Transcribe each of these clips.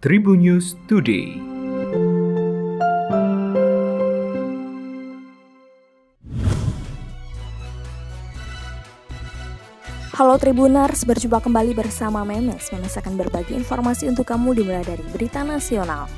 Tribun News Today. Halo Tribuners, berjumpa kembali bersama Memes. Memes akan berbagi informasi untuk kamu dimulai dari berita nasional.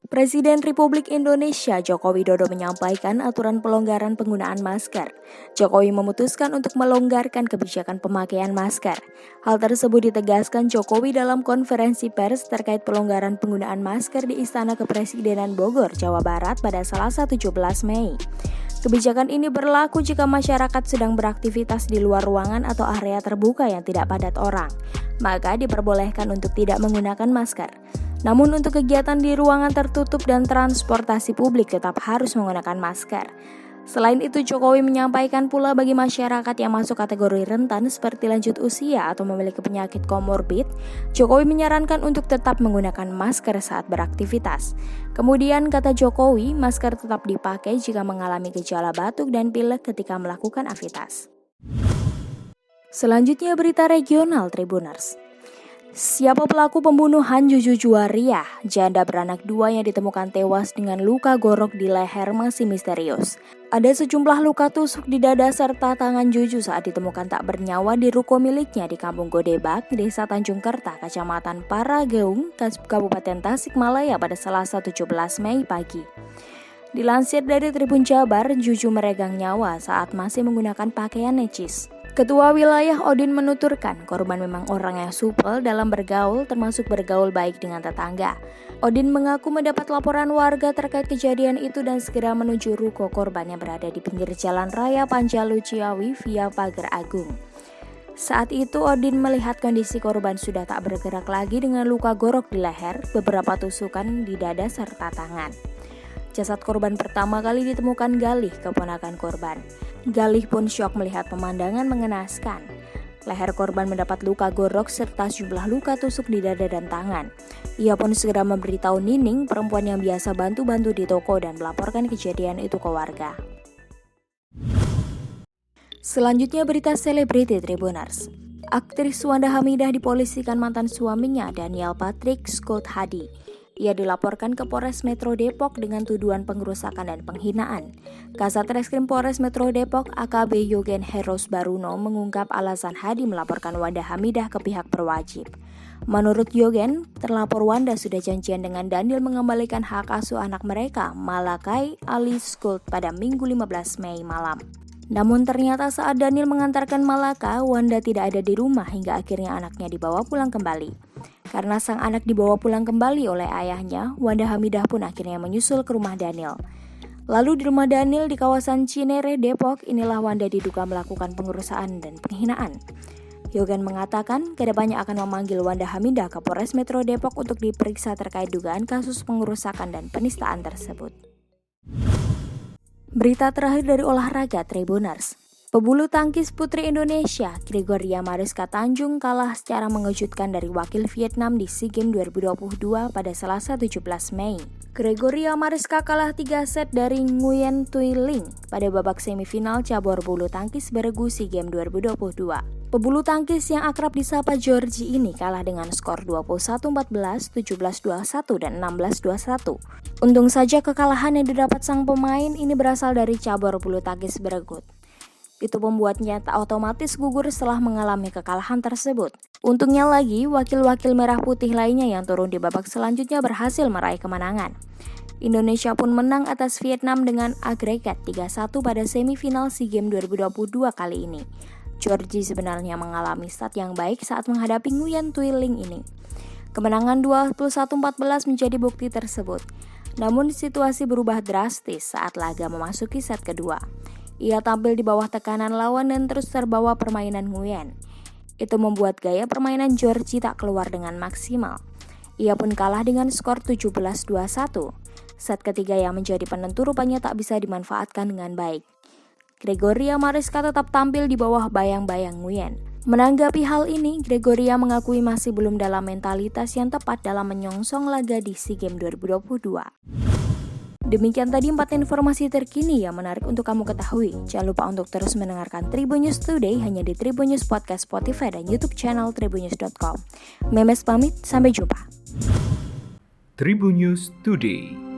Presiden Republik Indonesia Joko Widodo menyampaikan aturan pelonggaran penggunaan masker. Jokowi memutuskan untuk melonggarkan kebijakan pemakaian masker. Hal tersebut ditegaskan Jokowi dalam konferensi pers terkait pelonggaran penggunaan masker di Istana Kepresidenan Bogor, Jawa Barat pada Selasa 17 Mei. Kebijakan ini berlaku jika masyarakat sedang beraktivitas di luar ruangan atau area terbuka yang tidak padat orang, maka diperbolehkan untuk tidak menggunakan masker. Namun untuk kegiatan di ruangan tertutup dan transportasi publik tetap harus menggunakan masker. Selain itu, Jokowi menyampaikan pula bagi masyarakat yang masuk kategori rentan seperti lanjut usia atau memiliki penyakit komorbid, Jokowi menyarankan untuk tetap menggunakan masker saat beraktivitas. Kemudian, kata Jokowi, masker tetap dipakai jika mengalami gejala batuk dan pilek ketika melakukan aktivitas. Selanjutnya berita regional Tribuners. Siapa pelaku pembunuhan Juju Juwariah? Janda beranak 2 yang ditemukan tewas dengan luka gorok di leher masih misterius. Ada sejumlah luka tusuk di dada serta tangan Juju saat ditemukan tak bernyawa di ruko miliknya di Kampung Godebak, Desa Tanjung Kerta, Kecamatan Parageung, Kabupaten Tasikmalaya pada Selasa 17 Mei pagi. Dilansir dari Tribun Jabar, Juju meregang nyawa saat masih menggunakan pakaian necis. Ketua Wilayah Odin menuturkan korban memang orang yang supel dalam bergaul, termasuk bergaul baik dengan tetangga. Odin mengaku mendapat laporan warga terkait kejadian itu dan segera menuju ruko korban yang berada di pinggir Jalan Raya Panjalu Ciawi via Pagar Agung. Saat itu Odin melihat kondisi korban sudah tak bergerak lagi dengan luka gorok di leher, beberapa tusukan di dada serta tangan. Jasad korban pertama kali ditemukan Galih, keponakan korban. Galih pun syok melihat pemandangan mengenaskan. Leher korban mendapat luka gorok serta sejumlah luka tusuk di dada dan tangan. Ia pun segera memberitahu Nining, perempuan yang biasa bantu-bantu di toko, dan melaporkan kejadian itu ke warga. Selanjutnya berita selebriti Tribuners. Aktris Wanda Hamidah dipolisikan mantan suaminya Daniel Patrick Scott Hadi. Ia dilaporkan ke Polres Metro Depok dengan tuduhan pengerusakan dan penghinaan. Kasat Reskrim Polres Metro Depok AKP Yogen Heros Baruno mengungkap alasan Hadi melaporkan Wanda Hamidah ke pihak berwajib. Menurut Yogen, terlapor Wanda sudah janjian dengan Daniel mengembalikan hak asuh anak mereka, Malakai alias Scott, pada Minggu 15 Mei malam. Namun ternyata saat Daniel mengantarkan Malaka, Wanda tidak ada di rumah hingga akhirnya anaknya dibawa pulang kembali. Karena sang anak dibawa pulang kembali oleh ayahnya, Wanda Hamidah pun akhirnya menyusul ke rumah Daniel. Lalu di rumah Daniel di kawasan Cinere, Depok, inilah Wanda diduga melakukan pengerusakan dan penghinaan. Yogen mengatakan kedepannya akan memanggil Wanda Hamidah ke Polres Metro Depok untuk diperiksa terkait dugaan kasus pengerusakan dan penistaan tersebut. Berita terakhir dari olahraga Tribuners. Pebulu tangkis putri Indonesia, Gregoria Mariska Tanjung kalah secara mengejutkan dari wakil Vietnam di SEA Games 2022 pada Selasa 17 Mei. Gregoria Mariska kalah 3 set dari Nguyen Thuy Linh pada babak semifinal cabur bulu tangkis beregu SEA Games 2022. Pebulu tangkis yang akrab disapa Georgie ini kalah dengan skor 21-14, 17-21, dan 16-21. Untung saja kekalahan yang didapat sang pemain ini berasal dari cabur bulu tangkis beregu. Itu membuatnya tak otomatis gugur setelah mengalami kekalahan tersebut. Untungnya lagi, wakil-wakil merah putih lainnya yang turun di babak selanjutnya berhasil meraih kemenangan. Indonesia pun menang atas Vietnam dengan agregat 3-1 pada semifinal SEA Games 2022 kali ini. Georgie sebenarnya mengalami start yang baik saat menghadapi Nguyen Thuy Linh ini. Kemenangan 21-14 menjadi bukti tersebut. Namun situasi berubah drastis saat laga memasuki set kedua. Ia tampil di bawah tekanan lawan dan terus terbawa permainan Nguyen. Itu membuat gaya permainan Georgie tak keluar dengan maksimal. Ia pun kalah dengan skor 17-21. Set ketiga yang menjadi penentu rupanya tak bisa dimanfaatkan dengan baik. Gregoria Mariska tetap tampil di bawah bayang-bayang Nguyen. Menanggapi hal ini, Gregoria mengakui masih belum dalam mentalitas yang tepat dalam menyongsong laga di SEA Games 2022. Demikian tadi 4 informasi terkini yang menarik untuk kamu ketahui. Jangan lupa untuk terus mendengarkan Tribun News Today hanya di Tribun News Podcast Spotify dan YouTube channel tribunnews.com. Memes pamit, sampai jumpa. Tribun News Today.